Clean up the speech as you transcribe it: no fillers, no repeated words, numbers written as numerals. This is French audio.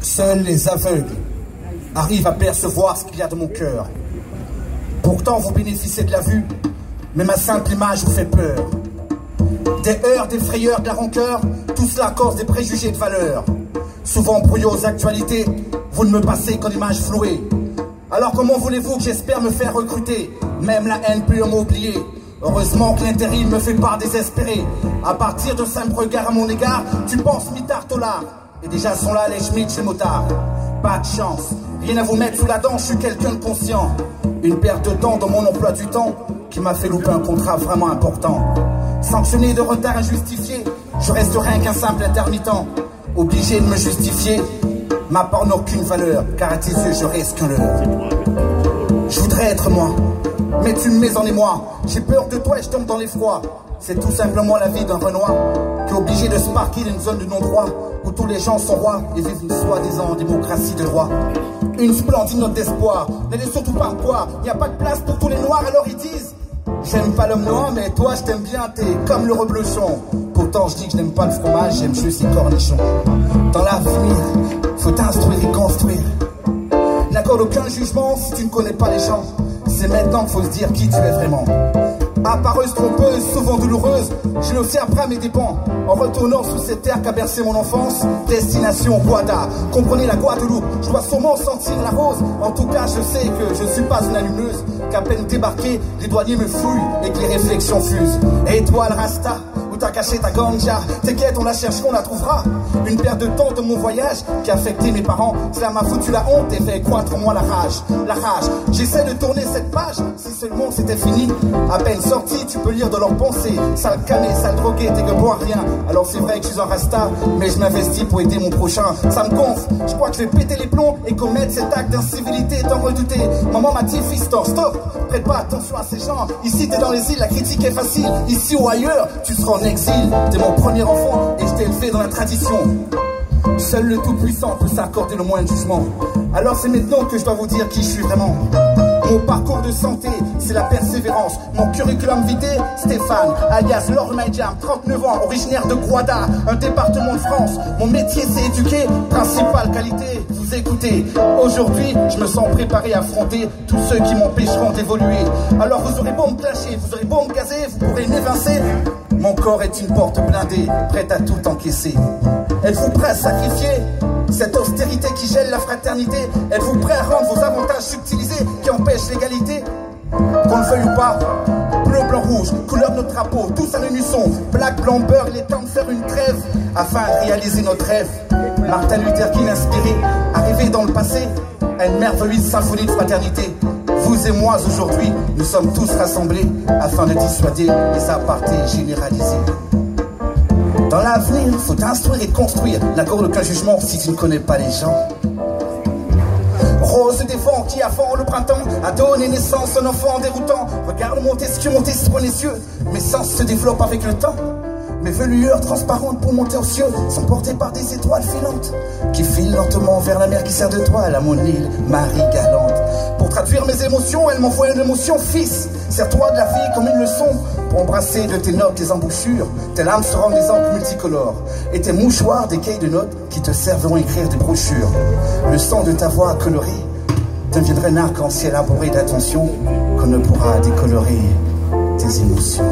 Seuls les aveugles arrivent à percevoir ce qu'il y a de mon cœur. Pourtant, vous bénéficiez de la vue, mais ma simple image vous fait peur. Des heurts, des frayeurs, de la rancœur, tout cela à cause des préjugés de valeur. Souvent brouillés aux actualités, vous ne me passez qu'en images flouées. Alors comment voulez-vous que j'espère me faire recruter? Même la haine peut m'oublier. Heureusement que l'intérim me fait pas désespérer. À partir de simple regard à mon égard, tu penses mitard tolard. Et déjà sont là les schmitts chez motard. Pas de chance, rien à vous mettre sous la dent, je suis quelqu'un de conscient. Une perte de temps dans mon emploi du temps qui m'a fait louper un contrat vraiment important. Sanctionné de retard injustifié, je reste rien qu'un simple intermittent. Obligé de me justifier, ma part n'a aucune valeur, car à tes yeux je reste qu'un leurre. Je voudrais être moi, mais tu me mets en émoi. J'ai peur de toi et je tombe dans l'effroi. C'est tout simplement la vie d'un Renoir qui est obligé de se parquer dans une zone de non-droit où tous les gens sont rois et vivent une soi-disant démocratie de droit. Une splendide note d'espoir, n'allez surtout pas me croire, il n'y a pas de place pour tous les noirs, alors ils disent j'aime pas l'homme noir, mais toi je t'aime bien, t'es comme le reblochon. Pourtant je dis que je n'aime pas le fromage, j'aime juste les cornichons. Dans l'avenir, faut instruire et construire. N'accorde aucun jugement si tu ne connais pas les gens. C'est maintenant qu'il faut se dire qui tu es vraiment. Appareuse trompeuse, souvent douloureuse, je l'ai aussi appris à mes dépens. En retournant sous cette terre qu'a bercé mon enfance, destination Guada. Comprenez la Guadeloupe, je dois sûrement sentir la rose. En tout cas, je sais que je ne suis pas une allumeuse, qu'à peine débarqué, les douaniers me fouillent et que les réflexions fusent. Étoile Rasta, où t'as caché ta ganja? T'inquiète, on la cherchera, on la trouvera. Une perte de temps de mon voyage qui a affecté mes parents, cela m'a foutu la honte et fait croître en moi la rage. La rage, j'essaie de tourner cette page, si seulement c'était fini. À peine sorti, tu peux lire de leurs pensées. Sale cané, sale drogué, t'es que bon à rien. Alors c'est vrai que je suis un rasta, mais je m'investis pour aider mon prochain. Ça me gonfle, je crois que je vais péter les plombs et commettre cet acte d'incivilité tant redouté. Maman m'a dit, fils, stop, prête pas attention à ces gens. Ici t'es dans les îles, la critique est facile. Ici ou ailleurs, tu seras en exil. T'es mon premier enfant et je t'ai élevé dans la tradition. Seul le Tout-Puissant peut s'accorder le moins de jugement. Alors c'est maintenant que je dois vous dire qui je suis vraiment. Mon parcours de santé, c'est la persévérance. Mon curriculum vitae, Stéphane, alias Lord Maïdjam, 39 ans, originaire de Guada, un département de France. Mon métier, c'est éduquer, principale qualité, vous écoutez. Aujourd'hui, je me sens préparé à affronter tous ceux qui m'empêcheront d'évoluer. Alors vous aurez beau me clasher, vous aurez beau me gazer, vous pourrez m'évincer. Mon corps est une porte blindée, prête à tout encaisser. Êtes-vous prêt à sacrifier cette austérité qui gèle la fraternité? Êtes-vous prêt à rendre vos avantages subtilisés qui empêchent l'égalité? Qu'on le veuille ou pas, bleu, blanc, rouge, couleur de notre drapeau, tous à l'unisson. Black, blanc, beurre, il est temps de faire une trêve afin de réaliser notre rêve. Martin Luther King inspiré, arrivé dans le passé à une merveilleuse symphonie de fraternité. Vous et moi aujourd'hui, nous sommes tous rassemblés afin de dissuader les apartés généralisés. Dans l'avenir, faut instruire et construire. N'accorde aucun jugement si tu ne connais pas les gens. Rose des vents qui avant le printemps a donné naissance à un enfant déroutant. Regarde Montesquieu monter sur les cieux. Mes sens se développent avec le temps. Mes veluures transparentes pour monter aux cieux sont portées par des étoiles filantes qui filent lentement vers la mer qui sert de toile à mon île, Marie galante. Pour traduire mes émotions, elle m'envoie une émotion, fils. Sers-toi de la vie comme une leçon pour embrasser de tes notes tes embouchures. Tes larmes seront des encres multicolores et tes mouchoirs des cahiers de notes qui te serviront à écrire des brochures. Le son de ta voix colorée deviendra un arc-en-ciel arboré d'attention qu'on ne pourra décolorer tes émotions.